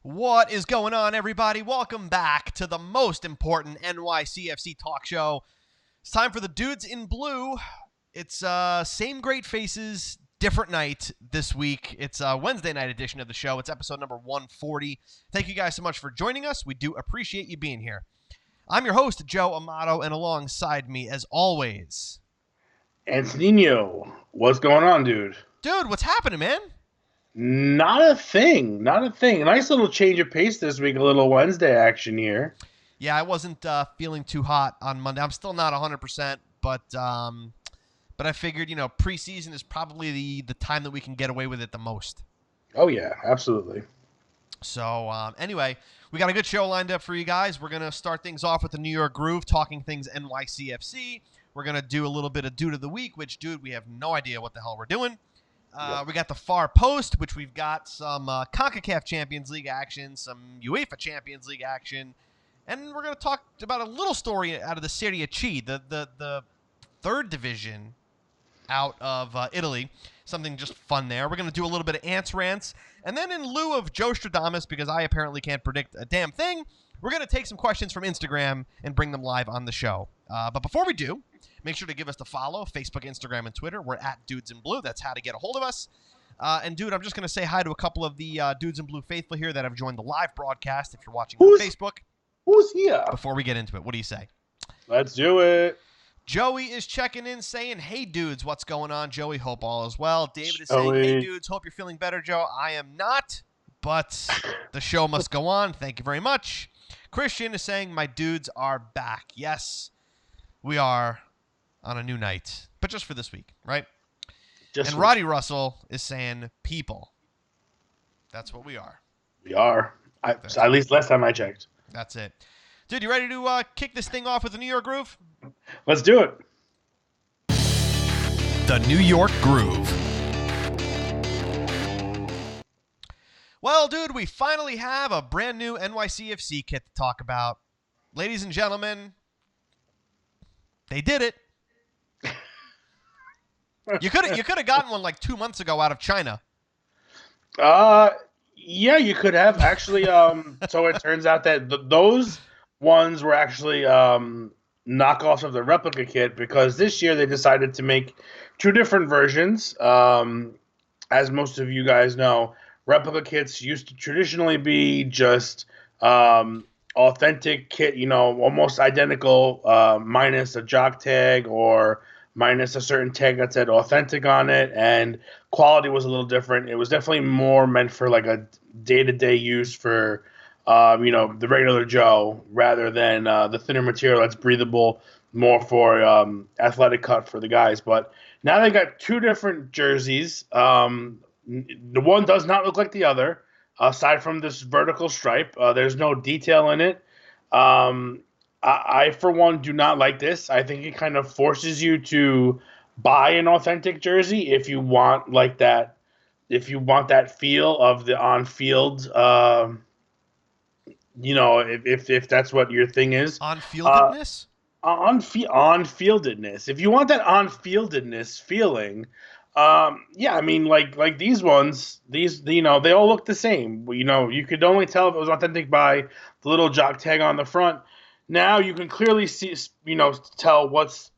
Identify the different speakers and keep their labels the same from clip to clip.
Speaker 1: What is going on, everybody? Welcome back to the most important NYCFC talk show. It's time for the Dudes in Blue. It's same great faces, different night this week. It's a Wednesday night edition of the show. It's episode number 140. Thank you guys so much for joining us. We do appreciate you being here. I'm your host, Joe Amato, and alongside me, as always,
Speaker 2: Antonino, what's going on, dude?
Speaker 1: Dude, what's happening, man?
Speaker 2: Not a thing. Not a thing. A nice little change of pace this week, a little Wednesday action here.
Speaker 1: Yeah, I wasn't feeling too hot on Monday. I'm still not 100%, but I figured, preseason is probably the time that we can get away with it the most.
Speaker 2: Oh, yeah, absolutely.
Speaker 1: So, anyway, we got a good show lined up for you guys. We're going to start things off with the New York Groove, talking things NYCFC. We're going to do a little bit of Dude of the Week, which, dude, we have no idea what the hell we're doing. We got the Far Post, which we've got some CONCACAF Champions League action, some UEFA Champions League action, and we're going to talk about a little story out of the Serie C, the third division out of Italy. Something just fun there. We're going to do a little bit of Ants Rants, and then in lieu of Joe Stradamus, because I apparently can't predict a damn thing, we're going to take some questions from Instagram and bring them live on the show. But before we do, make sure to give us the follow, Facebook, Instagram, and Twitter. We're at Dudes in Blue. That's how to get a hold of us. And, dude, I'm just going to say hi to a couple of the Dudes in Blue faithful here that have joined the live broadcast if you're watching on Facebook.
Speaker 2: Who's here?
Speaker 1: Before we get into it, what do you say?
Speaker 2: Let's do it.
Speaker 1: Joey is checking in saying, hey, dudes, what's going on? Joey, hope all is well. David is saying, hey, dudes, hope you're feeling better, Joe. I am not, but the show must go on. Thank you very much. Christian is saying, my dudes are back. Yes, we are on a new night, but just for this week, right? And Roddy Russell is saying, people. That's what we are.
Speaker 2: We are. At least last time I checked.
Speaker 1: That's it. Dude, you ready to kick this thing off with the New York Groove?
Speaker 2: Let's do it.
Speaker 1: The New York Groove. Well, dude, we finally have a brand new NYCFC kit to talk about. Ladies and gentlemen, they did it. You could have gotten one like 2 months ago out of China.
Speaker 2: Yeah, you could have actually. So it turns out that those ones were actually knockoffs of the replica kit because this year they decided to make two different versions. As most of you guys know, replica kits used to traditionally be just authentic kit, almost identical, minus a jock tag or minus a certain tag that said authentic on it, and quality was a little different. It was definitely more meant for like a day-to-day use for, the regular Joe rather than the thinner material that's breathable, more for athletic cut for the guys. But now they got two different jerseys. The one does not look like the other, aside from this vertical stripe. There's no detail in it. I, for one, do not like this. I think it kind of forces you to buy an authentic jersey if you want like that. If you want that feel of the on-field, if that's what your thing is.
Speaker 1: On-fieldedness?
Speaker 2: On-fieldedness. If you want that on-fieldedness feeling, like these ones, they all look the same. You could only tell if it was authentic by the little jock tag on the front. Now you can clearly see, tell what's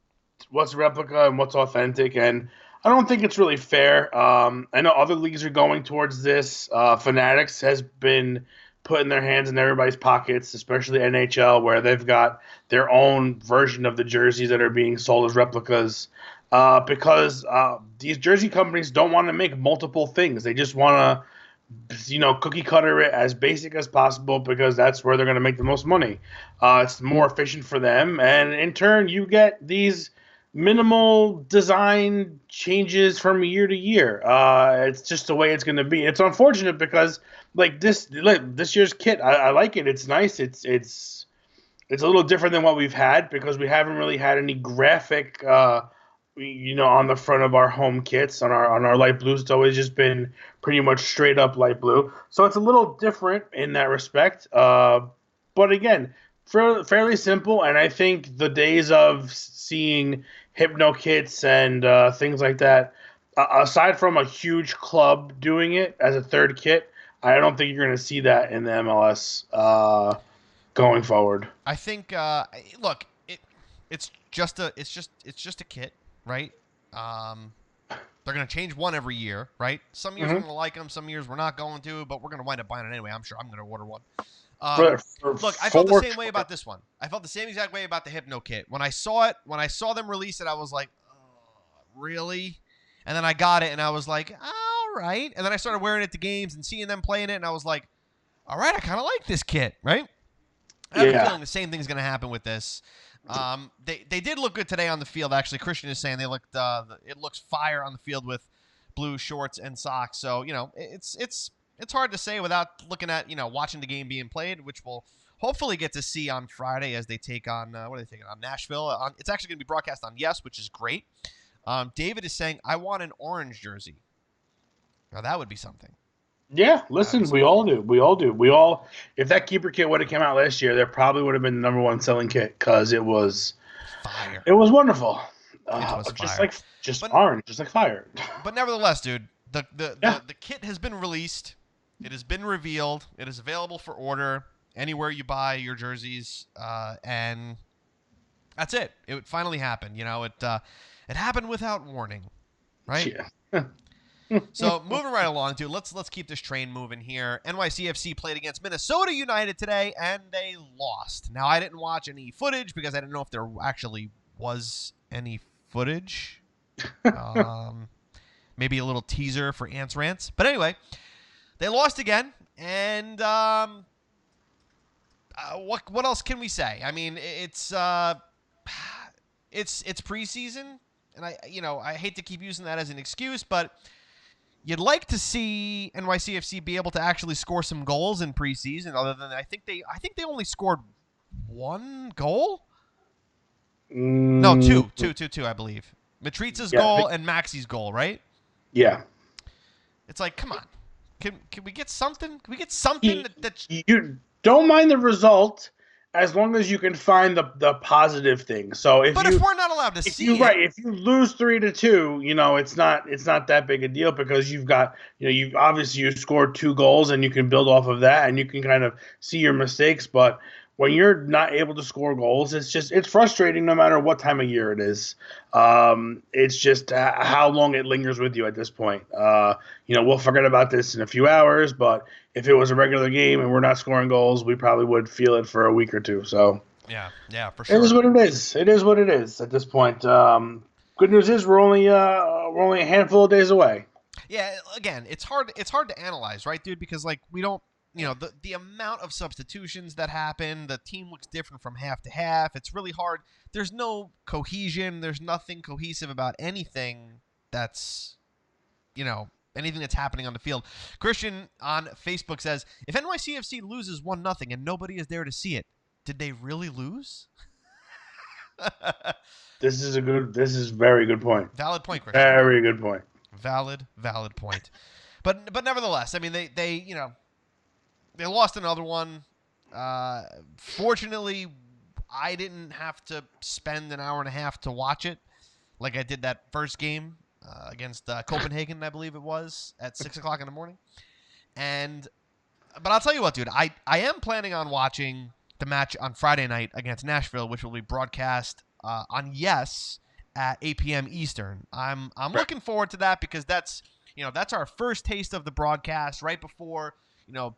Speaker 2: replica and what's authentic, and I don't think it's really fair. I know other leagues are going towards this. Fanatics has been putting their hands in everybody's pockets, especially NHL, where they've got their own version of the jerseys that are being sold as replicas. Because these jersey companies don't want to make multiple things. They just want to, cookie cutter it as basic as possible because that's where they're going to make the most money. It's more efficient for them. And in turn, you get these minimal design changes from year to year. It's just the way it's going to be. It's unfortunate because this year's kit, I like it. It's nice. It's a little different than what we've had because we haven't really had any graphic on the front of our home kits, on our light blues. It's always just been pretty much straight up light blue. So it's a little different in that respect. But again, fairly simple. And I think the days of seeing Hypno kits and things like that, aside from a huge club doing it as a third kit, I don't think you're going to see that in the MLS going forward.
Speaker 1: I think look, it's just a kit, right? They're going to change one every year, right? Some years we're going to like them, some years we're not going to, but we're going to wind up buying it anyway. I'm sure I'm going to order one. Look, I felt the same way about this one. I felt the same exact way about the Hypno kit. When I saw them release it, I was like, oh, really? And then I got it, and I was like, all right. And then I started wearing it to games and seeing them playing it, and I was like, all right, I kind of like this kit, right? I have a feeling the same thing's going to happen with this. They did look good today on the field. Actually, Christian is saying they looked. It looks fire on the field with blue shorts and socks. So it's hard to say without looking at watching the game being played, which we'll hopefully get to see on Friday as they take on what are they taking on Nashville. It's actually going to be broadcast on Yes, which is great. David is saying I want an orange jersey. Now that would be something.
Speaker 2: Yeah, listen, we all do. We all do. We all. If that keeper kit would have come out last year, there probably would have been the number one selling kit because it was
Speaker 1: fire.
Speaker 2: It was wonderful.
Speaker 1: It was
Speaker 2: just orange, just like fire.
Speaker 1: But nevertheless, dude, the kit has been released. It has been revealed. It is available for order anywhere you buy your jerseys, and that's it. It finally happened. It happened without warning, right?
Speaker 2: Yeah.
Speaker 1: So moving right along, dude. Let's keep this train moving here. NYCFC played against Minnesota United today, and they lost. Now I didn't watch any footage because I didn't know if there actually was any footage. Maybe a little teaser for Ants Rants. But anyway, they lost again, and what else can we say? I mean, it's preseason, and I hate to keep using that as an excuse, but you'd like to see NYCFC be able to actually score some goals in preseason. Other than I think they only scored one goal. No, two, I believe. Matritza's goal and Maxi's goal, right?
Speaker 2: Yeah.
Speaker 1: It's like, come on, can we get something? Can we get something that
Speaker 2: you don't mind the result as long as you can find the positive thing. So if
Speaker 1: we're not allowed to see it,
Speaker 2: right, if you lose 3-2, it's not that big a deal because you've got you've obviously scored 2 goals and you can build off of that and you can kind of see your mistakes. But when you're not able to score goals, it's frustrating no matter what time of year it is. It's just how long it lingers with you at this point. We'll forget about this in a few hours, but if it was a regular game and we're not scoring goals, we probably would feel it for a week or two. So
Speaker 1: yeah, for sure.
Speaker 2: It is what it is. It is what it is at this point. Good news is we're only a handful of days away.
Speaker 1: Yeah, again, it's hard to analyze, right, dude? Because we don't. The amount of substitutions that happen, the team looks different from half to half. It's really hard. There's no cohesion. There's nothing cohesive about anything that's, anything that's happening on the field. Christian on Facebook says, if NYCFC loses 1-0 and nobody is there to see it, did they really lose?
Speaker 2: This is a very good point.
Speaker 1: Valid point, Christian.
Speaker 2: Very good point.
Speaker 1: Valid point. But nevertheless, I mean, they lost another one. Fortunately, I didn't have to spend an hour and a half to watch it like I did that first game against Copenhagen, I believe it was, at 6 o'clock in the morning. But I'll tell you what, dude, I am planning on watching the match on Friday night against Nashville, which will be broadcast on Yes at 8 p.m. Eastern. I'm looking forward to that because that's our first taste of the broadcast right before –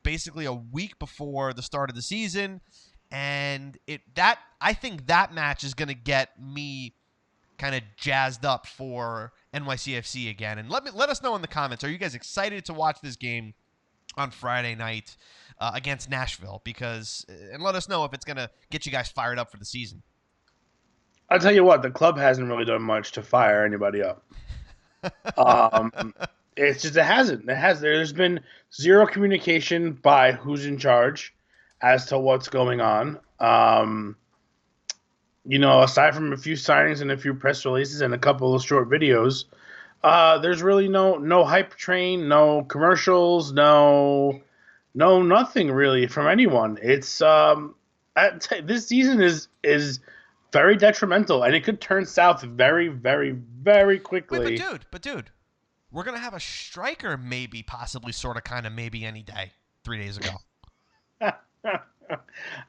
Speaker 1: basically a week before the start of the season, and I think that match is going to get me kind of jazzed up for NYCFC again. And let us know in the comments, are you guys excited to watch this game on Friday night against Nashville? And let us know if it's going to get you guys fired up for the season.
Speaker 2: I'll tell you what, the club hasn't really done much to fire anybody up. It's just it hasn't. There's been zero communication by who's in charge as to what's going on. Aside from a few signings and a few press releases and a couple of short videos, there's really no hype train, no commercials, no nothing really from anyone. It's this season is very detrimental and it could turn south very, very, very quickly.
Speaker 1: Wait, but dude. we're going to have a striker maybe, possibly, sort of, kind of, maybe any day 3 days ago.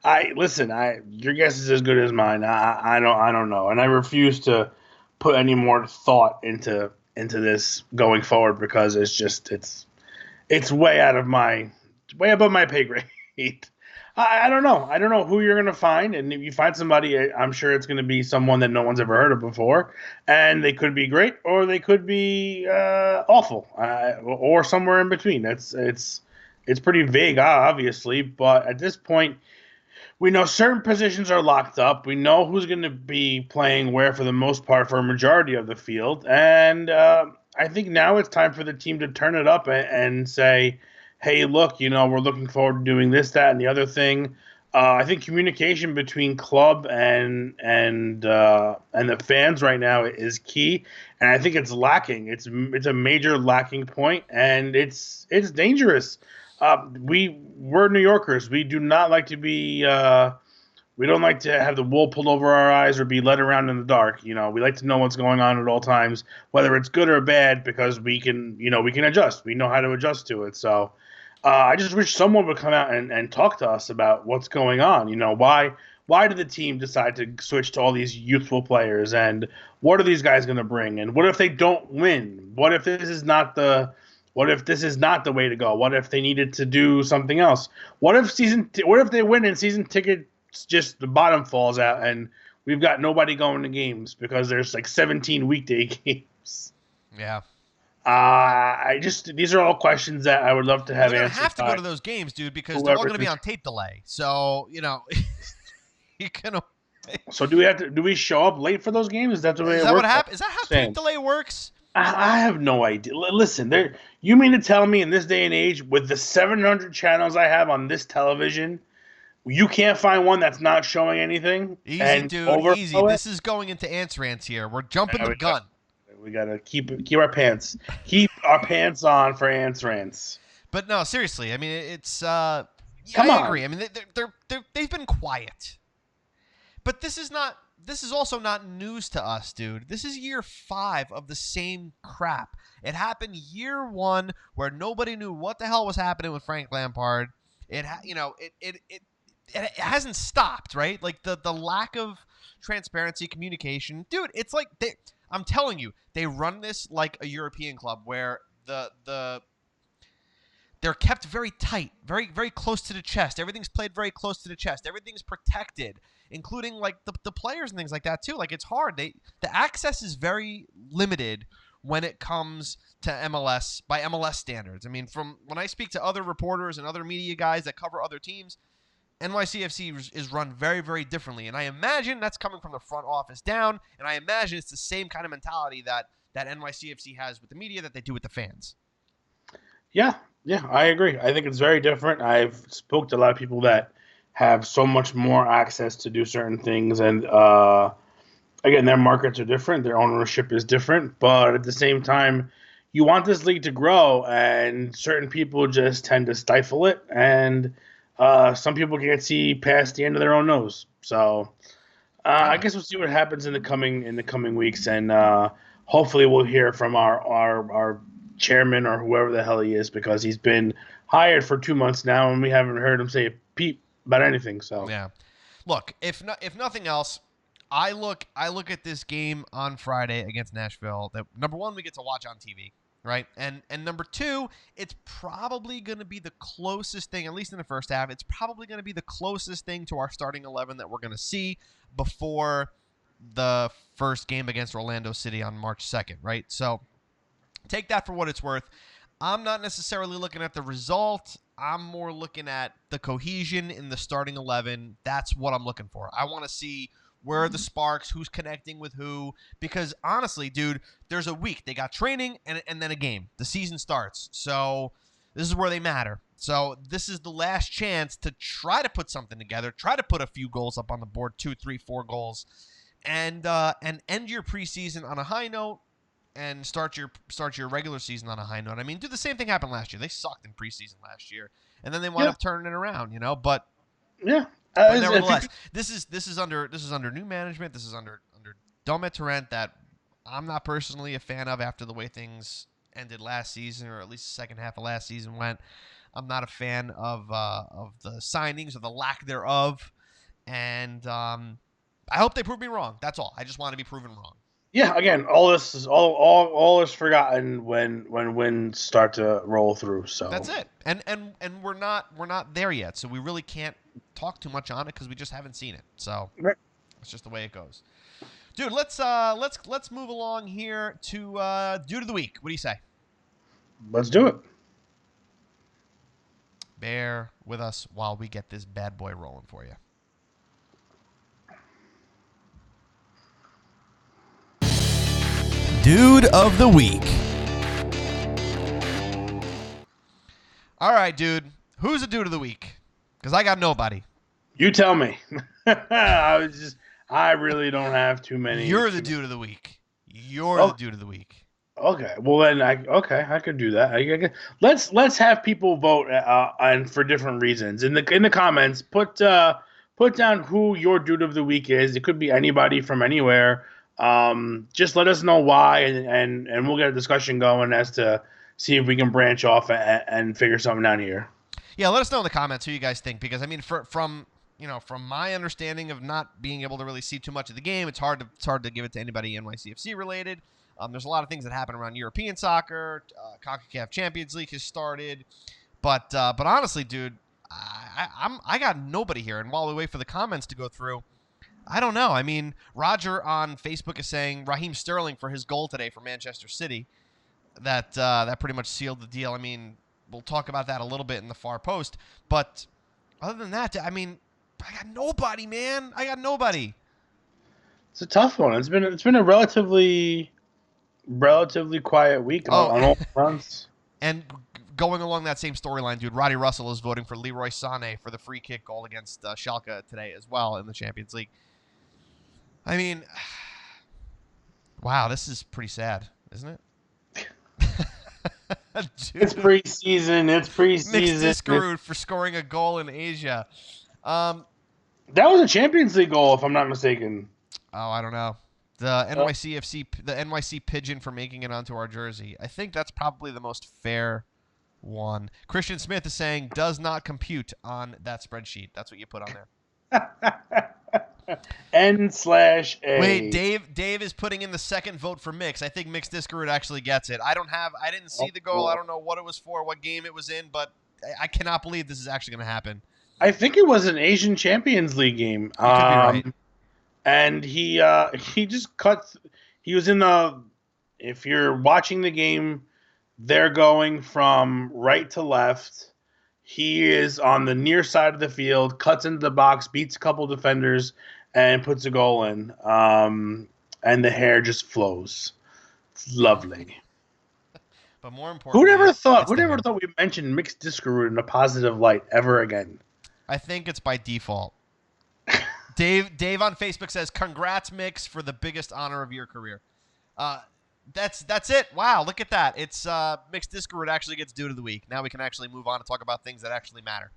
Speaker 2: Your guess is as good as mine. I don't know, and I refuse to put any more thought into this going forward because it's way above my pay grade. I don't know. I don't know who you're going to find, and if you find somebody, I'm sure it's going to be someone that no one's ever heard of before, and they could be great or they could be awful, or somewhere in between. It's pretty vague, obviously, but at this point, we know certain positions are locked up. We know who's going to be playing where for the most part for a majority of the field, and I think now it's time for the team to turn it up and say, hey, look, we're looking forward to doing this, that, and the other thing. I think communication between club and the fans right now is key, and I think it's lacking. It's a major lacking point, and it's dangerous. We're New Yorkers. We do not like to be. We don't like to have the wool pulled over our eyes or be led around in the dark. We like to know what's going on at all times, whether it's good or bad, because we can adjust. We know how to adjust to it. So. I just wish someone would come out and talk to us about what's going on. Why did the team decide to switch to all these youthful players, and what are these guys going to bring? And what if they don't win? What if this is not the way to go? What if they needed to do something else? What if they win and season tickets just the bottom falls out and we've got nobody going to games because there's like 17 weekday games?
Speaker 1: Yeah.
Speaker 2: These are all questions that I would love to have
Speaker 1: answered. They're
Speaker 2: answered.
Speaker 1: Have to go to those games, dude, because they're all going to be on tape delay. So you can.
Speaker 2: So do we show up late for those games? Is that the way it works?
Speaker 1: What happens? Is that how tape delay works?
Speaker 2: I have no idea. Listen, you mean to tell me in this day and age, with the 700 channels I have on this television, you can't find one that's not showing anything?
Speaker 1: Easy, dude. Easy. This is going into answer here. We're jumping the gun.
Speaker 2: We gotta keep our pants on for rants.
Speaker 1: But no, seriously. I mean, it's. I agree. I mean, they've been quiet. But this is also not news to us, dude. This is year 5 of the same crap. It happened year 1 where nobody knew what the hell was happening with Frank Lampard. It hasn't stopped, right? Like the lack of transparency, communication, dude. It's like I'm telling you, they run this like a European club where they're kept very tight, very, very close to the chest. Everything's played very close to the chest. Everything's protected, including like the players and things like that too. Like it's hard. The access is very limited when it comes to MLS by MLS standards. I mean, from when I speak to other reporters and other media guys that cover other teams, NYCFC is run very, very differently. And I imagine that's coming from the front office down, and I imagine it's the same kind of mentality that NYCFC has with the media that they do with the fans.
Speaker 2: Yeah, I agree. I think it's very different. I've spoke to a lot of people that have so much more access to do certain things, and again, their markets are different, their ownership is different, but at the same time, you want this league to grow, and certain people just tend to stifle it, and some people can't see past the end of their own nose. So I guess we'll see what happens in the coming weeks, and hopefully we'll hear from our chairman or whoever the hell he is, because he's been hired for 2 months now, and we haven't heard him say a peep about anything. So
Speaker 1: yeah, look, if nothing else, I look at this game on Friday against Nashville. That number one, we get to watch on TV. Right, and number 2, it's probably going to be the closest thing, at least in the first half. It's probably going to be the closest thing to our starting 11 that we're going to see before the first game against Orlando City on March 2nd. Right, so take that for what it's worth. I'm not necessarily looking at the result. I'm more looking at the cohesion in the starting 11. That's what I'm looking for. I want to see where are the sparks, who's connecting with who, because honestly, dude, there's a week. They got training and then a game. The season starts. So this is where they matter. So this is the last chance to try to put something together, try to put a few goals up on the board, 2, 3, 4 goals, and end your preseason on a high note and start your regular season on a high note. I mean, dude, the same thing happened last year. They sucked in preseason last year, and then they wound up turning it around, but
Speaker 2: yeah.
Speaker 1: But nevertheless, this is under new management. This is under Domet Torrent that I'm not personally a fan of after the way things ended last season, or at least the second half of last season went. I'm not a fan of the signings or the lack thereof, and I hope they prove me wrong. That's all. I just want to be proven wrong.
Speaker 2: Yeah, again, all this is all is forgotten when wins start to roll through. So
Speaker 1: that's it. And we're not there yet. So we really can't talk too much on it because we just haven't seen it. So
Speaker 2: right.
Speaker 1: It's just the way it goes. Dude, let's move along here to Dude of the Week. What do you say?
Speaker 2: Let's do it.
Speaker 1: Bear with us while we get this bad boy rolling for you. Dude of the Week. All right, dude. Who's a Dude of the Week? Because I got nobody.
Speaker 2: You tell me. I really don't have too many.
Speaker 1: You're the Dude of the Week. You're the Dude of the Week.
Speaker 2: Okay. Well, then I could do that. Let's have people vote and for different reasons. In the comments, put down who your Dude of the Week is. It could be anybody from anywhere. Just let us know why, and we'll get a discussion going as to see if we can branch off and figure something out here.
Speaker 1: Yeah, let us know in the comments who you guys think, because I mean, from my understanding of not being able to really see too much of the game, it's hard to give it to anybody NYCFC related. There's a lot of things that happen around European soccer. CONCACAF Champions League has started, but honestly, dude, I got nobody here. And while we wait for the comments to go through, I don't know. I mean, Roger on Facebook is saying Raheem Sterling for his goal today for Manchester City. That pretty much sealed the deal. I mean, we'll talk about that a little bit in the far post. But other than that, I mean, I got nobody, man. I got nobody.
Speaker 2: It's a tough one. It's been a relatively quiet week on all fronts.
Speaker 1: And going along that same storyline, dude, Roddy Russell is voting for Leroy Sané for the free kick goal against Schalke today as well in the Champions League. I mean, wow, this is pretty sad, isn't it?
Speaker 2: It's preseason.
Speaker 1: Mixed Discarud for scoring a goal in Asia.
Speaker 2: That was a Champions League goal, if I'm not mistaken.
Speaker 1: Oh, I don't know. The NYC Pigeon for making it onto our jersey. I think that's probably the most fair one. Christian Smith is saying does not compute on that spreadsheet. That's what you put on there.
Speaker 2: N/A.
Speaker 1: Wait, Dave is putting in the second vote for Mix. I think Mix Discarud actually gets it. I didn't see the goal. I don't know what it was for, what game it was in, but I cannot believe this is actually going to happen.
Speaker 2: I think it was an Asian Champions League game.
Speaker 1: You could be right.
Speaker 2: And he just cut. He was in the. If you're watching the game, they're going from right to left. He is on the near side of the field, cuts into the box, beats a couple defenders, and puts a goal in. And the hair just flows. It's lovely.
Speaker 1: But more importantly,
Speaker 2: who never thought we mentioned Mixed Discarud in a positive light ever again?
Speaker 1: I think it's by default. Dave on Facebook says, "Congrats, Mix, for the biggest honor of your career." That's it. Wow, look at that. It's Mixed Discarud actually gets Dude of the Week. Now we can actually move on and talk about things that actually matter.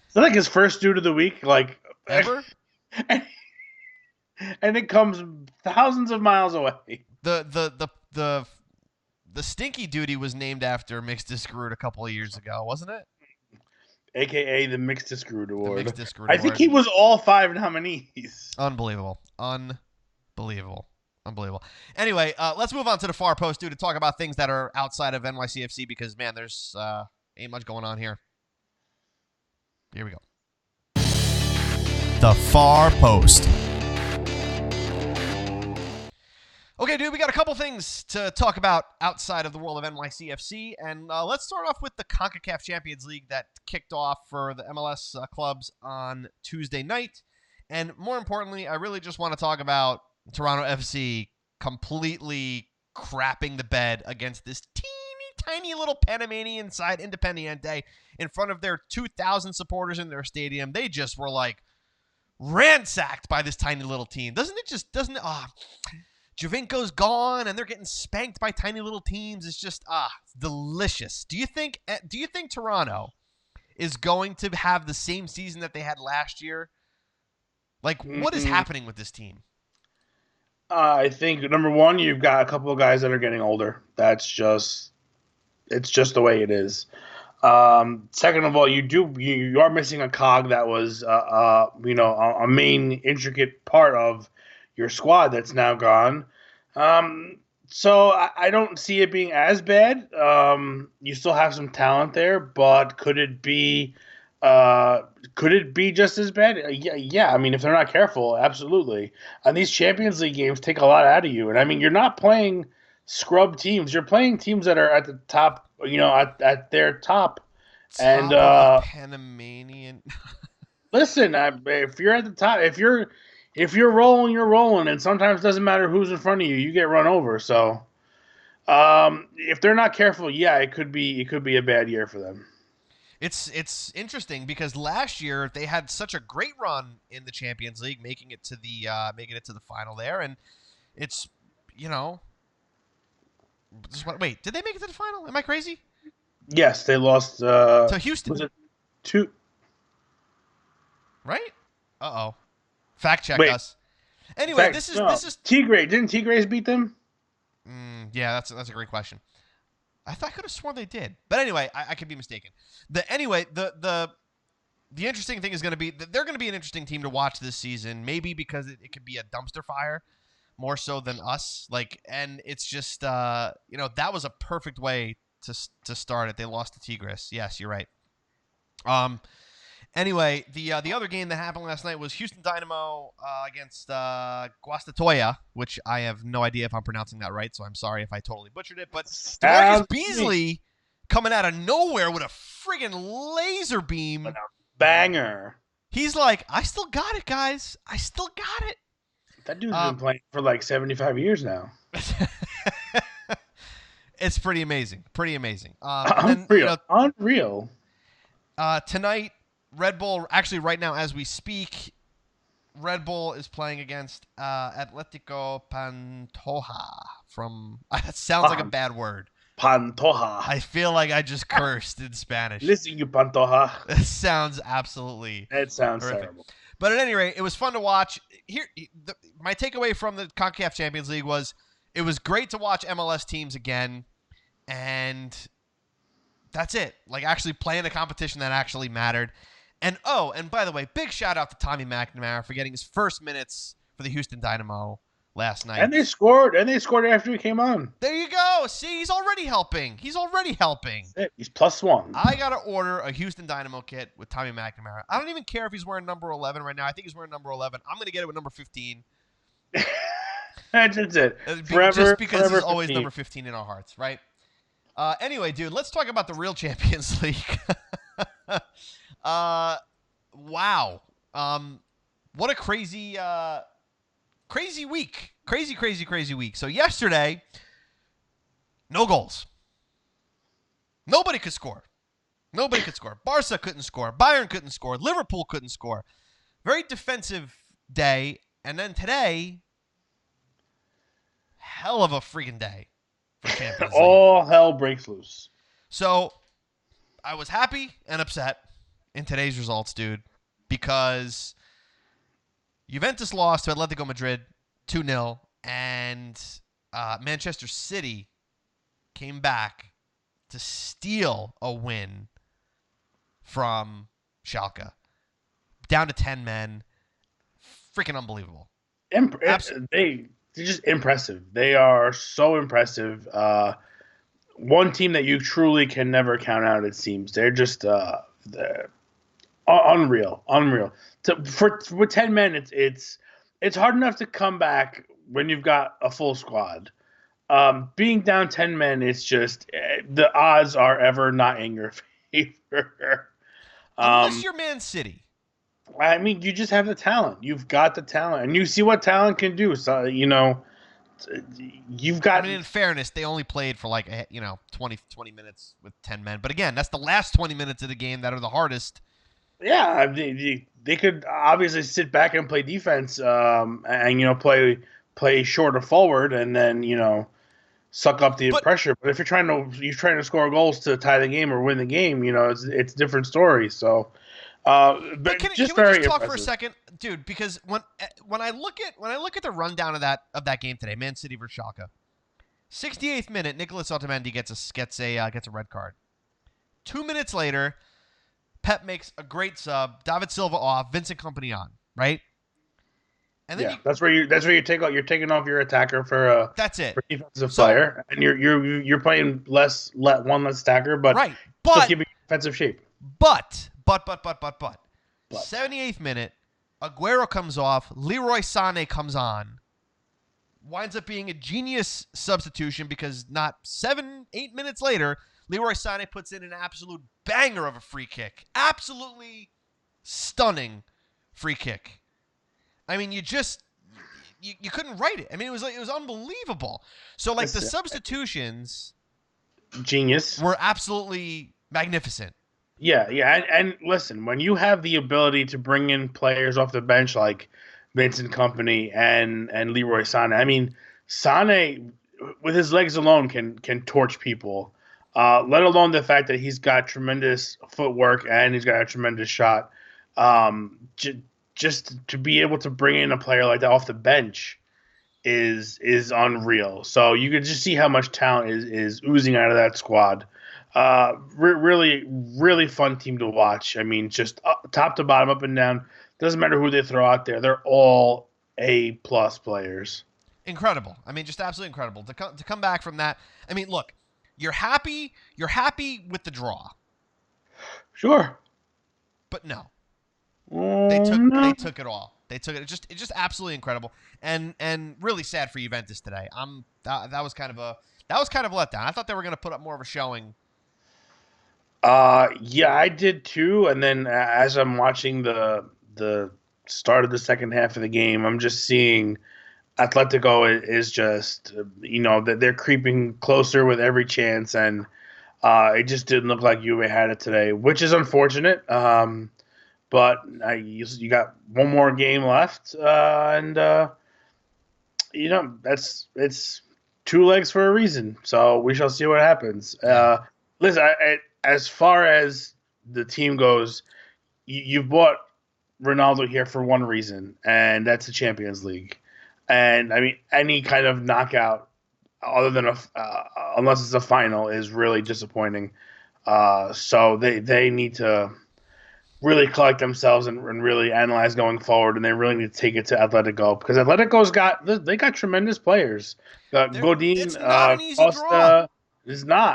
Speaker 2: Is that like his first Dude of the Week, like
Speaker 1: ever?
Speaker 2: And it comes thousands of miles away.
Speaker 1: The Stinky Duty was named after Mixed Discarud a couple of years ago, wasn't it?
Speaker 2: AKA the Mixed Discarud Award.
Speaker 1: The Mixed Discarud
Speaker 2: I think he was all 5 nominees.
Speaker 1: Unbelievable. Anyway, let's move on to the far post, dude, to talk about things that are outside of NYCFC because, man, there's ain't much going on here. Here we go. The far post. Okay, dude, we got a couple things to talk about outside of the world of NYCFC, and let's start off with the CONCACAF Champions League that kicked off for the MLS clubs on Tuesday night. And more importantly, I really just want to talk about Toronto FC completely crapping the bed against this tiny little Panamanian side, Independiente, in front of their 2,000 supporters in their stadium. They just were like ransacked by this tiny little team. Doesn't it? Javinko's gone, and they're getting spanked by tiny little teams. It's just it's delicious. Do you think Toronto is going to have the same season that they had last year? Like, what is happening with this team?
Speaker 2: I think, number one, you've got a couple of guys that are getting older. That's just It's just the way it is. Second of all, you are missing a cog that was a main intricate part of your squad that's now gone. So I don't see it being as bad. You still have some talent there, but could it be just as bad? Yeah. I mean, if they're not careful, absolutely. And these Champions League games take a lot out of you. And I mean, you're not playing scrub teams. You're playing teams that are at the top, at their top. And
Speaker 1: Top of the Panamanian.
Speaker 2: listen, if you're at the top, if you're rolling, you're rolling. And sometimes it doesn't matter who's in front of you, you get run over. So if they're not careful, yeah, it could be a bad year for them.
Speaker 1: It's interesting because last year they had such a great run in the Champions League, making it to the final there, and it's wait, did they make it to the final? Am I crazy?
Speaker 2: Yes, they lost
Speaker 1: To Houston.
Speaker 2: Was it two?
Speaker 1: Right? Uh-oh. Fact check
Speaker 2: Wait.
Speaker 1: us. Anyway, this is
Speaker 2: Tigre. Didn't Tigres beat them?
Speaker 1: Yeah, that's a great question. I thought I could have sworn they did. But anyway, I could be mistaken. The interesting thing is going to be that they're going to be an interesting team to watch this season, maybe because it could be a dumpster fire more so than us. And it's just that was a perfect way to start it. They lost to Tigres. Yes, you're right. Anyway, the other game that happened last night was Houston Dynamo against Guastatoya, which I have no idea if I'm pronouncing that right, so I'm sorry if I totally butchered it. But DeMarcus Beasley coming out of nowhere with a friggin' laser beam.
Speaker 2: Like a banger.
Speaker 1: He's like, I still got it, guys. I still got it.
Speaker 2: That dude's been playing for like 75 years now.
Speaker 1: It's pretty amazing. Pretty amazing.
Speaker 2: Unreal.
Speaker 1: Tonight, Red Bull, actually right now as we speak, Red Bull is playing against Atletico Pantoja from... That sounds like a bad word.
Speaker 2: Pantoja.
Speaker 1: I feel like I just cursed in Spanish.
Speaker 2: Listen, you Pantoja.
Speaker 1: It sounds absolutely...
Speaker 2: It sounds
Speaker 1: horrific.
Speaker 2: terrible.
Speaker 1: But at any rate, it was fun to watch. My takeaway from the CONCACAF Champions League was it was great to watch MLS teams again, and that's it. Actually playing a competition that actually mattered. And by the way, big shout out to Tommy McNamara for getting his first minutes for the Houston Dynamo last night.
Speaker 2: And they scored after he came on.
Speaker 1: There you go. See, he's already helping. He's
Speaker 2: +1.
Speaker 1: I got to order a Houston Dynamo kit with Tommy McNamara. I don't even care if he's wearing number 11 right now. I think he's wearing number 11. I'm going to get it with number 15.
Speaker 2: That's it.
Speaker 1: Forever, just because he's always number 15 in our hearts, right? Anyway, dude, let's talk about the real Champions League. Wow. What a crazy week. Crazy week. So yesterday, no goals. Nobody could score. Barca couldn't score. Bayern couldn't score. Liverpool couldn't score. Very defensive day. And then today, hell of a freaking day for Champions League.
Speaker 2: All hell breaks loose.
Speaker 1: So I was happy and upset in today's results, dude, because Juventus lost to Atletico Madrid 2-0, and Manchester City came back to steal a win from Schalke. Down to 10 men. Freaking unbelievable.
Speaker 2: They're just impressive. They are so impressive. One team that you truly can never count out, it seems. They're just unreal. With 10 men, it's hard enough to come back when you've got a full squad. Being down 10 men, it's just the odds are ever not in your favor.
Speaker 1: Unless you're Man City.
Speaker 2: I mean, you just have the talent. You've got the talent, and you see what talent can do. So you've got.
Speaker 1: I mean, in fairness, they only played for 20 minutes with 10 men. But again, that's the last 20 minutes of the game that are the hardest.
Speaker 2: Yeah, they could obviously sit back and play defense, and play short or forward, and then suck up the pressure. But if you're trying to score goals to tie the game or win the game, it's a different story. So. But
Speaker 1: can we just talk for a second, dude? Because when I look at the rundown of that game today, Man City versus Schalke, 68th minute, Nicolas Otamendi gets a red card. 2 minutes later, Pep makes a great sub. David Silva off, Vincent Kompany on, right? And then
Speaker 2: That's where you take out. You're taking off your attacker for
Speaker 1: that's it.
Speaker 2: for defensive player, and you're playing one less attacker, but
Speaker 1: right.
Speaker 2: still
Speaker 1: But
Speaker 2: keeping defensive shape.
Speaker 1: But 78th minute, Aguero comes off. Leroy Sané comes on. Winds up being a genius substitution because not 7-8 minutes later, Leroy Sané puts in an absolute banger of a free kick. Absolutely stunning free kick. I mean, you couldn't write it. I mean, it was unbelievable. So like the substitutions,
Speaker 2: genius,
Speaker 1: were absolutely magnificent.
Speaker 2: Yeah, and listen, when you have the ability to bring in players off the bench like Vincent Kompany and Leroy Sané, I mean, Sané with his legs alone can torch people. Let alone the fact that he's got tremendous footwork and he's got a tremendous shot. Just to be able to bring in a player like that off the bench is unreal. So you could just see how much talent is oozing out of that squad. Really, really fun team to watch. I mean, just top to bottom, up and down. Doesn't matter who they throw out there. They're all A+ players.
Speaker 1: Incredible. I mean, just absolutely incredible to come back from that. I mean, look, you're happy with the draw.
Speaker 2: Sure.
Speaker 1: But no. They took it all. They took it. It's just absolutely incredible, and really sad for Juventus today. That was kind of a letdown. I thought they were going to put up more of a showing.
Speaker 2: Yeah, I did too. And then as I'm watching the start of the second half of the game, I'm just seeing Atletico is just that they're creeping closer with every chance, and it just didn't look like Juve had it today, which is unfortunate. But you got one more game left, and it's two legs for a reason. So we shall see what happens. Listen, as far as the team goes, you bought Ronaldo here for one reason, and that's the Champions League. And I mean, any kind of knockout, other than unless it's a final, is really disappointing. So they need to really collect themselves and really analyze going forward, and they really need to take it to Atletico because Atletico's got tremendous players. Godin,
Speaker 1: it's not an easy
Speaker 2: Costa.
Speaker 1: draw.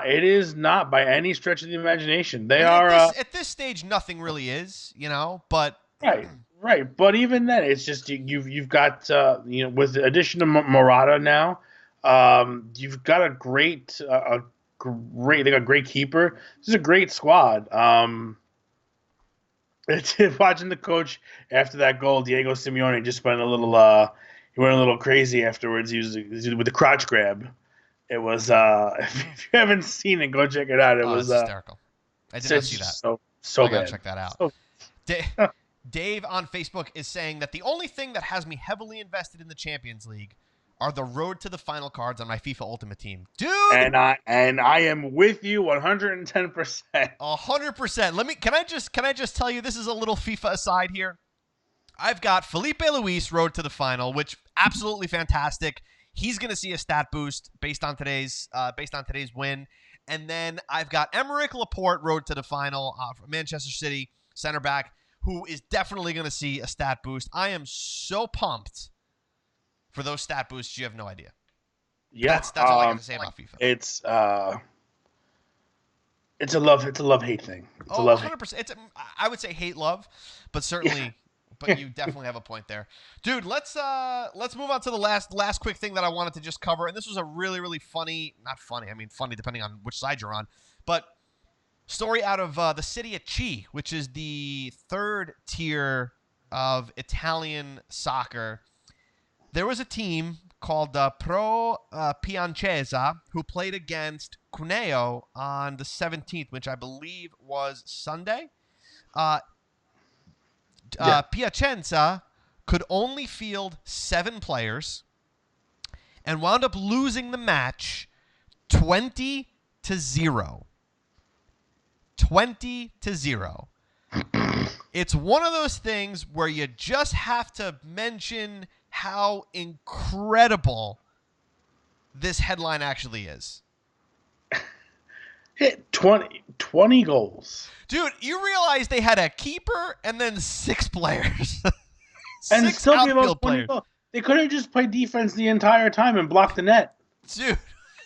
Speaker 2: It is not by any stretch of the imagination. They
Speaker 1: I mean,
Speaker 2: are
Speaker 1: at this stage, nothing really is, but
Speaker 2: right. But even then, it's just you've got with the addition of Morata now, you've got a great they got a great keeper. This is a great squad. Watching the coach after that goal, Diego Simeone just went a little crazy afterwards. He was with the crotch grab. It was if you haven't seen it, go check it out. It was
Speaker 1: hysterical. I did not see that.
Speaker 2: So
Speaker 1: I gotta
Speaker 2: bad.
Speaker 1: check that out.
Speaker 2: So,
Speaker 1: Dave on Facebook is saying that the only thing that has me heavily invested in the Champions League are the road to the final cards on my FIFA Ultimate Team. Dude!
Speaker 2: And I am with you 110%.
Speaker 1: 100%. Can I just tell you, this is a little FIFA aside here. I've got Felipe Luis road to the final, which absolutely fantastic. He's going to see a stat boost based on today's win. And then I've got Emerick Laporte road to the final from Manchester City, center back, who is definitely going to see a stat boost. I am so pumped for those stat boosts, you have no idea.
Speaker 2: Yeah,
Speaker 1: that's all I got to say about FIFA.
Speaker 2: It's a love-hate thing. It's a love
Speaker 1: 100%. I would say hate-love, but certainly, but you definitely have a point there, dude. Let's move on to the last quick thing that I wanted to just cover, and this was a really, really funny, not funny. I mean, funny depending on which side you're on, but story out of the Serie C, which is the third tier of Italian soccer. There was a team called Pro Piacenza who played against Cuneo on the 17th, which I believe was Sunday. Piacenza could only field 7 players and wound up losing the match 20-0. 20-0. It's one of those things where you just have to mention how incredible this headline actually is.
Speaker 2: Hit 20 goals.
Speaker 1: Dude, you realize they had a keeper and then 6 players.
Speaker 2: And
Speaker 1: 6
Speaker 2: still gave
Speaker 1: outfield
Speaker 2: up 20
Speaker 1: players.
Speaker 2: goals. They could have just played defense the entire time and blocked the net.
Speaker 1: Dude,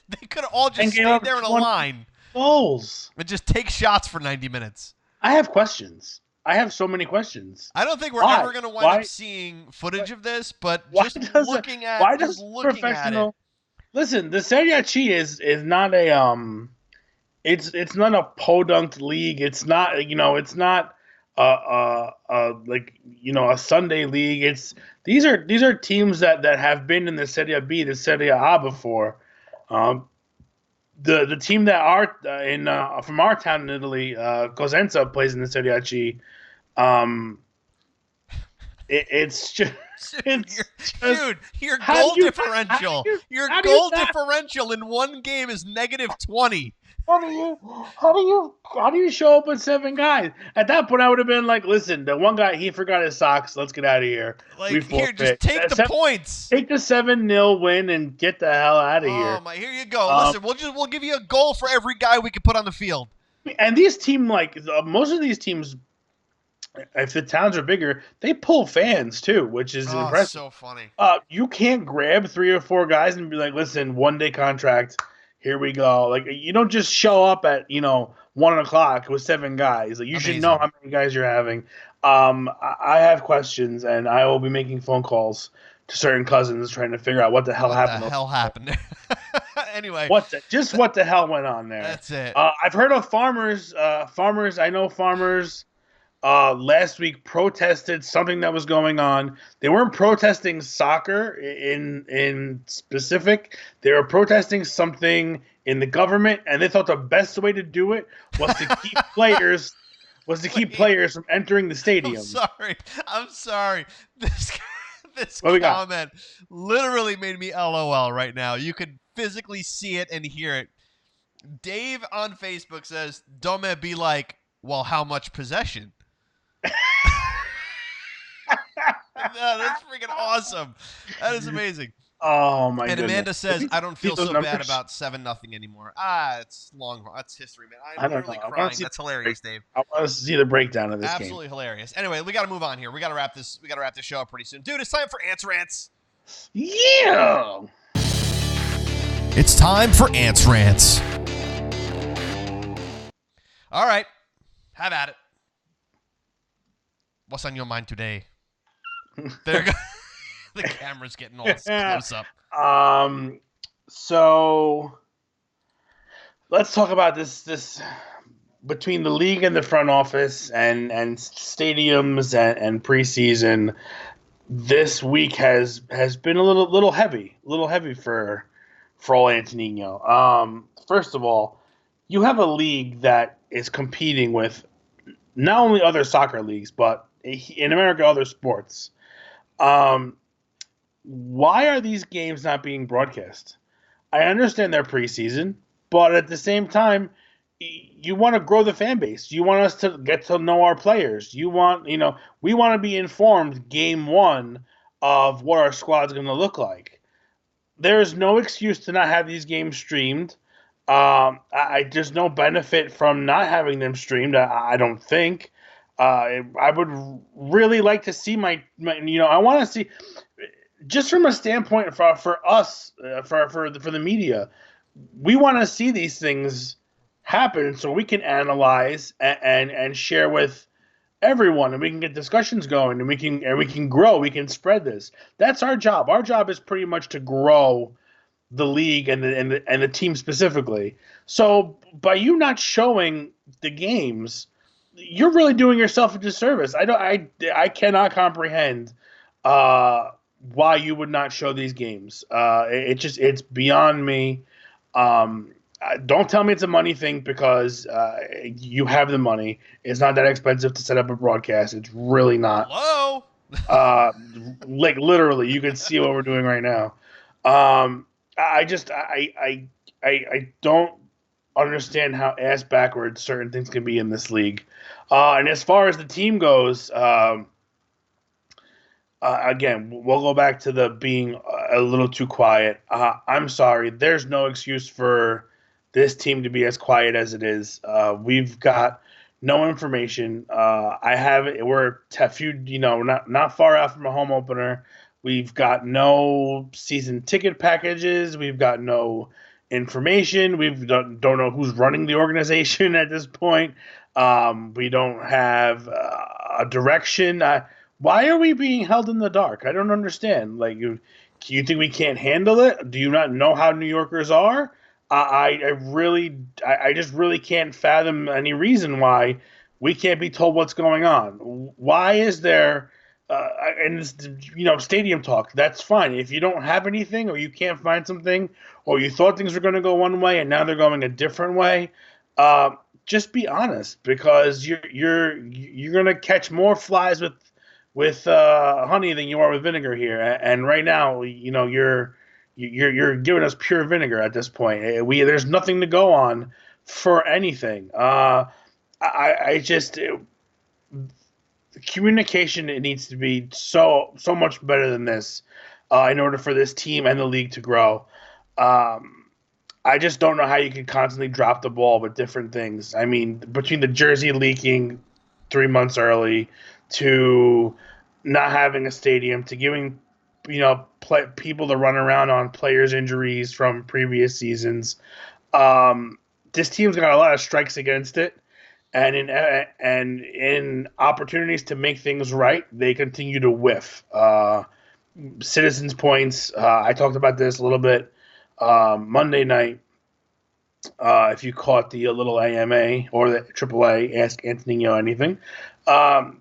Speaker 1: they could have all
Speaker 2: And
Speaker 1: just
Speaker 2: gave
Speaker 1: stayed
Speaker 2: up
Speaker 1: there in a
Speaker 2: 20
Speaker 1: line
Speaker 2: goals.
Speaker 1: and just take shots for 90 minutes.
Speaker 2: I have questions. I have so many questions.
Speaker 1: I don't think we're
Speaker 2: Why?
Speaker 1: ever going to wind
Speaker 2: Why?
Speaker 1: up seeing footage of this, but
Speaker 2: Why
Speaker 1: just
Speaker 2: does
Speaker 1: looking at
Speaker 2: why
Speaker 1: just
Speaker 2: does
Speaker 1: looking at it.
Speaker 2: professional listen? The Serie C is not a it's not a podunk league. It's not it's not like a Sunday league. These are teams that have been in the Serie B, the Serie A before. The team that are from our town in Italy, Cosenza, plays in the Serie C. It's just
Speaker 1: Dude, your goal differential. Your goal differential in one game is -20.
Speaker 2: How do you show up with 7 guys? At that point, I would have been like, listen, the one guy, he forgot his socks. Let's get out of here.
Speaker 1: Like, here, just take the points.
Speaker 2: Take the 7-0 win and get the hell out of here.
Speaker 1: Oh my, here you go. Listen, we'll give you a goal for every guy we can put on the field.
Speaker 2: And these teams, most of these teams, if the towns are bigger, they pull fans too, which is impressive.
Speaker 1: So funny.
Speaker 2: You can't grab 3 or 4 guys and be like, listen, 1-day contract. Here we go. Like, you don't just show up at 1:00 with 7 guys. Like, you should know how many guys you're having. I have questions, and I will be making phone calls to certain cousins trying to figure out what the hell happened.
Speaker 1: What the hell happened there? Anyway,
Speaker 2: what the hell went on there?
Speaker 1: That's it.
Speaker 2: I've heard of farmers. I know farmers. Last week protested something that was going on. They weren't protesting soccer in specific. They were protesting something in the government, and they thought the best way to do it was to keep players from entering the stadium.
Speaker 1: I'm sorry. This comment literally made me LOL right now. You could physically see it and hear it. Dave on Facebook says, "Dome be like, well, how much possession?" No, that's freaking awesome. That is amazing.
Speaker 2: Oh my goodness.
Speaker 1: And Amanda says, "I don't feel so bad about 7-0 anymore." It's long. That's history, man. I'm literally crying. That's hilarious, Dave.
Speaker 2: I want to see the breakdown of this game.
Speaker 1: Absolutely hilarious. Anyway, we got to move on here. We got to wrap this show up pretty soon, dude. It's time for Ants Rants.
Speaker 2: Yeah.
Speaker 1: It's time for Ants Rants. All right, have at it. What's on your mind today? There go. The camera's getting all close up.
Speaker 2: So let's talk about this between the league and the front office and stadiums and preseason. This week has been a little heavy for all Antonino. First of all, you have a league that is competing with not only other soccer leagues, but in America, other sports. Why are these games not being broadcast? I understand they're preseason, but at the same time, you want to grow the fan base. You want us to get to know our players. We want to be informed game 1 of what our squad's going to look like. There's no excuse to not have these games streamed. There's no benefit from not having them streamed. I don't think. I would really like to see I want to see, just from a standpoint for us, for the media, we want to see these things happen so we can analyze and share with everyone, and we can get discussions going, and we can grow, we can spread this. That's our job. Our job is pretty much to grow the league and the team specifically. So by you not showing the games, you're really doing yourself a disservice. I cannot comprehend why you would not show these games. It's beyond me. Don't tell me it's a money thing, because you have the money. It's not that expensive to set up a broadcast. It's really not.
Speaker 1: Hello.
Speaker 2: Like literally, you can see what we're doing right now. I don't understand how ass backwards certain things can be in this league. And as far as the team goes, again, we'll go back to the being a little too quiet. I'm sorry. There's no excuse for this team to be as quiet as it is. We've got no information. I have it. We're a few, not far out from a home opener. We've got no season ticket packages. We've got no information. Don't know who's running the organization at this point. We don't have a direction. Why are we being held in the dark? I don't understand. Like, you think we can't handle it? Do you not know how New Yorkers are? I just really can't fathom any reason why we can't be told what's going on. Why is there, and it's, stadium talk? That's fine. If you don't have anything, or you can't find something, or you thought things were going to go one way and now they're going a different way, just be honest, because you're going to catch more flies with honey than you are with vinegar here. And right now, you're giving us pure vinegar at this point. There's nothing to go on for anything. Communication, it needs to be so much better than this in order for this team and the league to grow. I just don't know how you can constantly drop the ball with different things. I mean, between the jersey leaking 3 months early, to not having a stadium, to giving people to run around on players' injuries from previous seasons. This team's got a lot of strikes against it, and in opportunities to make things right, they continue to whiff. Citizens points. I talked about this a little bit Monday night. If you caught the little AMA or the AAA, Ask Anthony anything. I'm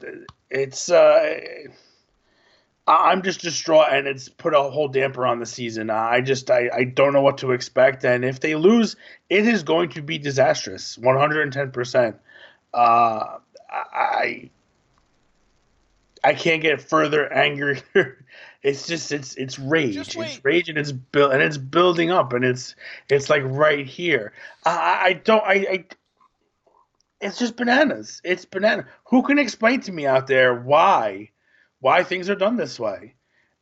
Speaker 2: just distraught, and it's put a whole damper on the season. I don't know what to expect, and if they lose, it is going to be disastrous, 110%. I can't get further angry. It's rage. It's rage, and it's building up, and it's like right here. It's just bananas. It's banana. Who can explain to me out there why things are done this way?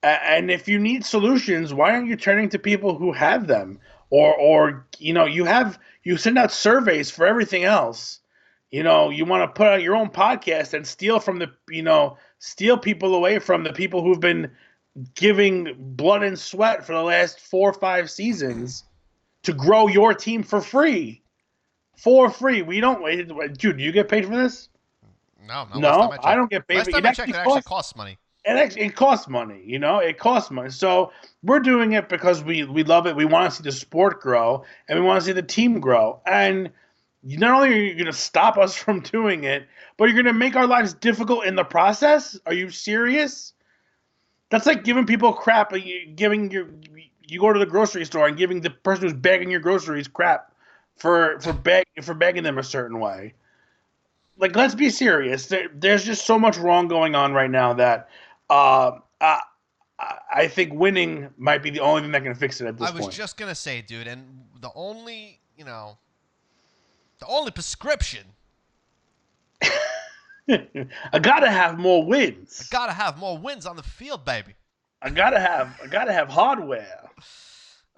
Speaker 2: And if you need solutions, why aren't you turning to people who have them? Or you send out surveys for everything else. You want to put out your own podcast and steal people away from the people who've been giving blood and sweat for the last 4 or 5 seasons to grow your team for free. For free. We don't. Dude, do you get paid for this?
Speaker 1: No,
Speaker 2: I don't get paid.
Speaker 1: Last time I checked, it actually costs money.
Speaker 2: It costs money. It costs money. So we're doing it because we love it. We want to see the sport grow, and we want to see the team grow. And not only are you going to stop us from doing it, but you're going to make our lives difficult in the process? Are you serious? That's like giving people crap. You go to the grocery store and giving the person who's bagging your groceries crap for bagging them a certain way. Like, let's be serious. There's just so much wrong going on right now that I think winning might be the only thing that can fix it at this point.
Speaker 1: I was just gonna say, dude, and the only prescription.
Speaker 2: I gotta have more wins.
Speaker 1: I gotta have more wins on the field, baby.
Speaker 2: I gotta have hardware.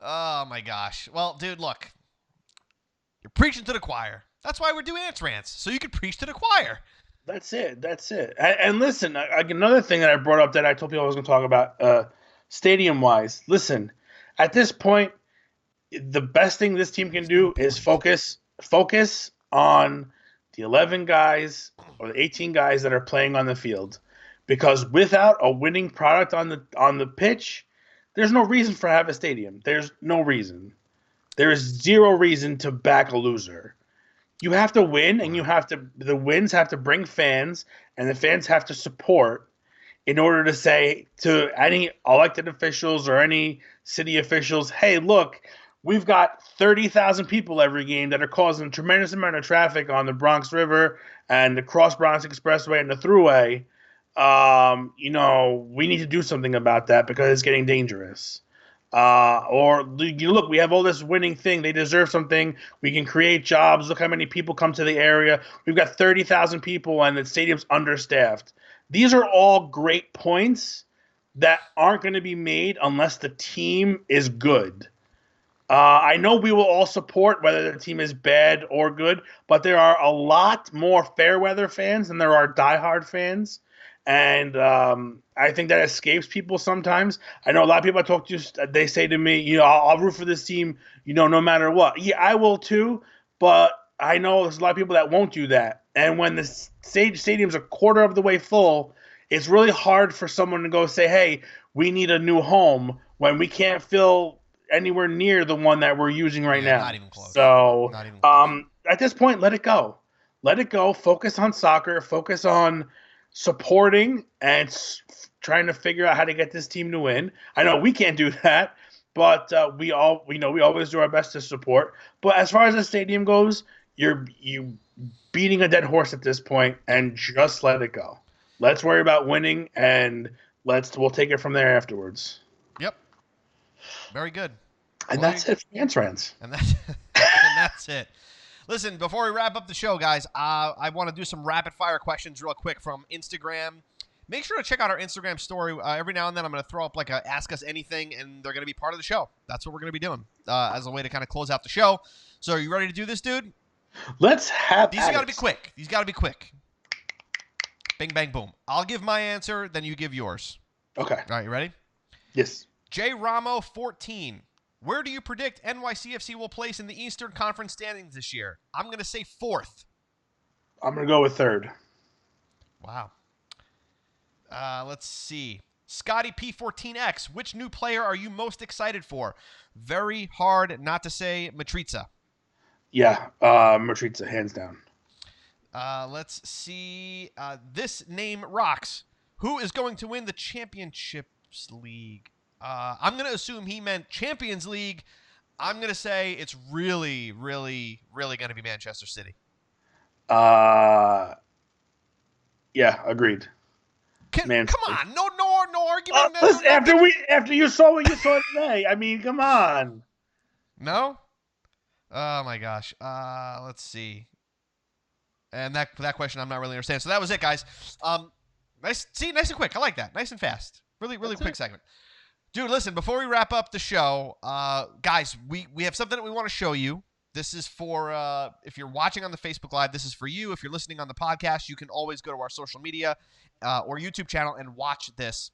Speaker 1: Oh my gosh. Well, dude, look, you're preaching to the choir. That's why we're doing Ants Rants, so you can preach to the choir.
Speaker 2: That's it. And listen, another thing that I brought up that I told people I was going to talk about, stadium-wise. Listen, at this point, the best thing this team can do is focus on the 11 guys or the 18 guys that are playing on the field, because without a winning product on the pitch, there's no reason for have a stadium. There's no reason. There is zero reason to back a loser. You have to win, and the wins have to bring fans, and the fans have to support in order to say to any elected officials or any city officials, hey, look, we've got 30,000 people every game that are causing a tremendous amount of traffic on the Bronx River and the Cross Bronx Expressway and the Thruway. We need to do something about that because it's getting dangerous. Look, we have all this winning thing. They deserve something. We can create jobs. Look how many people come to the area. We've got 30,000 people and the stadium's understaffed. These are all great points, that aren't going to be made unless the team is good. I know we will all support whether the team is bad or good, but there are a lot more fair weather fans than there are diehard fans. And I think that escapes people sometimes. I know a lot of people I talk to, they say to me, I'll root for this team, no matter what. Yeah, I will too, but I know there's a lot of people that won't do that. And when the stadium's a quarter of the way full, it's really hard for someone to go say, hey, we need a new home when we can't fill anywhere near the one that we're using right
Speaker 1: Yeah,
Speaker 2: now.
Speaker 1: not even close.
Speaker 2: So
Speaker 1: Not even close.
Speaker 2: at this point, let it go. Let it go. Focus on soccer. Focus on supporting and trying to figure out how to get this team to win. I know we can't do that, but we always do our best to support. But as far as the stadium goes, you beating a dead horse at this point, and just let it go. Let's worry about winning, and we'll take it from there afterwards.
Speaker 1: Yep. Very good.
Speaker 2: And that's it for Ants Rants.
Speaker 1: And that's it. Listen, before we wrap up the show, guys, I want to do some rapid-fire questions real quick from Instagram. Make sure to check out our Instagram story. Every now and then I'm going to throw up like a Ask Us Anything, and they're going to be part of the show. That's what we're going to be doing as a way to kind of close out the show. So are you ready to do this, dude?
Speaker 2: Let's have
Speaker 1: These got to be quick. These got to be quick. Bing, bang, boom. I'll give my answer, then you give yours.
Speaker 2: Okay.
Speaker 1: All right, you ready?
Speaker 2: Yes.
Speaker 1: J. Ramo 14. Where do you predict NYCFC will place in the Eastern Conference standings this year? I'm going to say 4th.
Speaker 2: I'm going to go with 3rd.
Speaker 1: Wow. Let's see. Scotty P14X. Which new player are you most excited for? Very hard not to say Matriza.
Speaker 2: Yeah, Matriza, hands down.
Speaker 1: Let's see. This name rocks. Who is going to win the Championships League? I'm going to assume he meant Champions League. I'm going to say it's really, really, really going to be Manchester City.
Speaker 2: Yeah, agreed.
Speaker 1: Come on, no argument.
Speaker 2: Listen, after you saw what you saw today, I mean, come on.
Speaker 1: No? Oh my gosh. Let's see. And that question I'm not really understanding. So that was it, guys. Nice and quick. I like that. Nice and fast. Really quick segment. Dude, listen, before we wrap up the show, guys, we have something that we want to show you. This is for, if you're watching on the Facebook Live, this is for you. If you're listening on the podcast, you can always go to our social media or YouTube channel and watch this.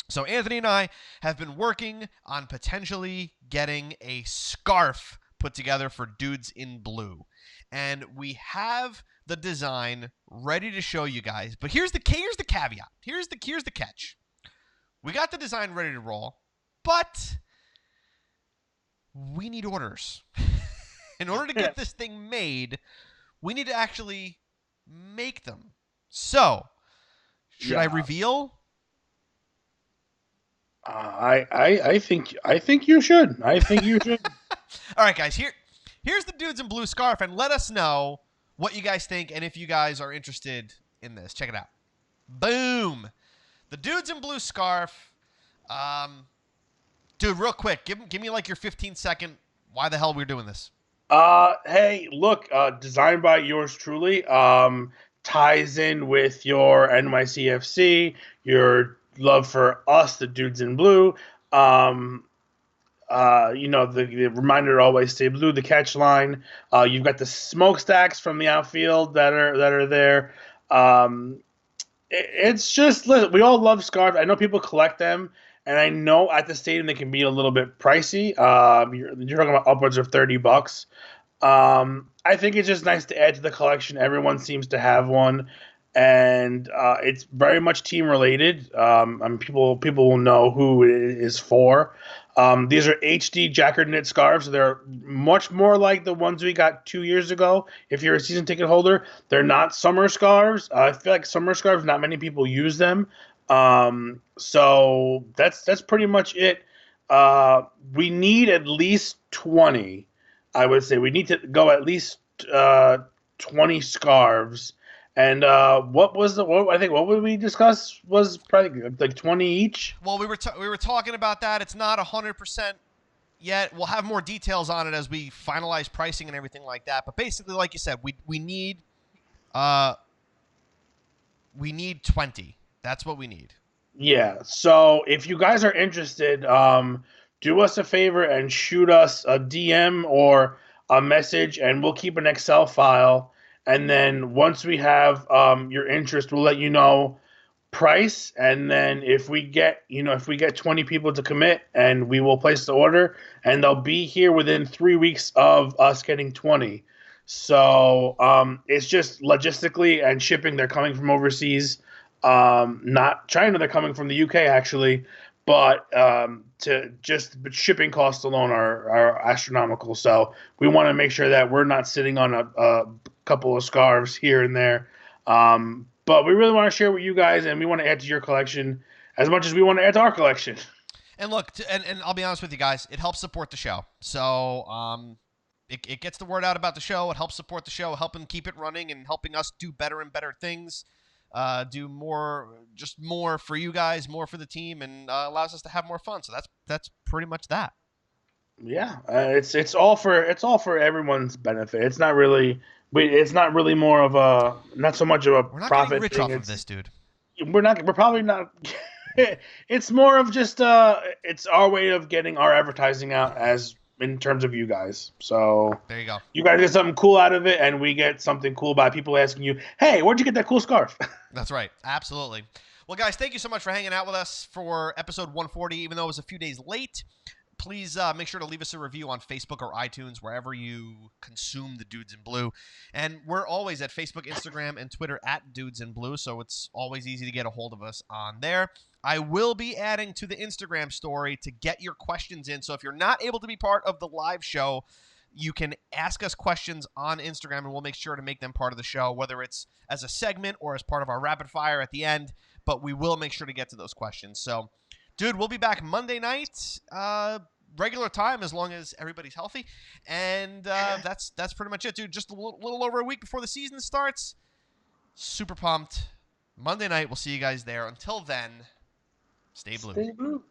Speaker 1: So Anthony and I have been working on potentially getting a scarf put together for Dudes in Blue. And we have the design ready to show you guys. But here's the caveat. Here's the catch. We got the design ready to roll, but we need orders. In order to get this thing made, we need to actually make them. So, should I reveal?
Speaker 2: I think you should. I think you should.
Speaker 1: All right, guys. Here's the Dudes in Blue scarf, and let us know what you guys think and if you guys are interested in this. Check it out. Boom. The Dudes in Blue scarf. Dude, real quick, give me like your 15-second why the hell we're doing this.
Speaker 2: Hey, look, designed by yours truly. Ties in with your NYCFC, your love for us, the Dudes in Blue. The reminder to always stay blue, the catch line. You've got the smokestacks from the outfield that are there. It's just, listen, we all love scarves. I know people collect them, and I know at the stadium they can be a little bit pricey. You're talking about upwards of $30. I think it's just nice to add to the collection. Everyone seems to have one, and it's very much team related. People will know who it is for. These are HD Jacquard knit scarves. They're much more like the ones we got 2 years ago. If you're a season ticket holder, they're not summer scarves. I feel like summer scarves, not many people use them. So that's pretty much it. We need at least 20. I would say we need to go at least 20 scarves. And what would we discuss was probably like 20 each.
Speaker 1: Well, we were talking about that. It's not 100% yet. We'll have more details on it as we finalize pricing and everything like that. But basically, like you said, we need 20. That's what we need.
Speaker 2: Yeah. So if you guys are interested, do us a favor and shoot us a DM or a message, and we'll keep an Excel file. And then once we have your interest, we'll let you know price. And then if we get 20 people to commit, and we will place the order, and they'll be here within 3 weeks of us getting 20. So it's just logistically and shipping. They're coming from overseas, not China. They're coming from the UK actually, but but shipping costs alone are astronomical. So we want to make sure that we're not sitting on a couple of scarves here and there. But we really want to share with you guys, and we want to add to your collection as much as we want to add to our collection.
Speaker 1: And look, and I'll be honest with you guys, it helps support the show. So it gets the word out about the show. It helps support the show, helping keep it running and helping us do better and better things. Do more for you guys, more for the team, and allows us to have more fun. So that's pretty much that.
Speaker 2: Yeah, it's all for everyone's benefit. It's not really more of a not so much of a
Speaker 1: We're not getting
Speaker 2: profit
Speaker 1: rich
Speaker 2: thing.
Speaker 1: off of this, dude.
Speaker 2: We're probably not. It's more of just it's our way of getting our advertising out as in terms of you guys. So
Speaker 1: There you go.
Speaker 2: you guys get something cool out of it, and we get something cool by people asking you, "Hey, where'd you get that cool scarf?"
Speaker 1: That's right. Absolutely. Well, guys, thank you so much for hanging out with us for episode 140, even though it was a few days late. Please make sure to leave us a review on Facebook or iTunes, wherever you consume the Dudes in Blue. And we're always at Facebook, Instagram, and Twitter at Dudes in Blue, so it's always easy to get a hold of us on there. I will be adding to the Instagram story to get your questions in. So if you're not able to be part of the live show, you can ask us questions on Instagram, and we'll make sure to make them part of the show, whether it's as a segment or as part of our rapid fire at the end. But we will make sure to get to those questions. So, dude, we'll be back Monday night, regular time, as long as everybody's healthy. And that's pretty much it, dude. Just a little over a week before the season starts. Super pumped. Monday night, we'll see you guys there. Until then, stay blue.
Speaker 2: Stay blue.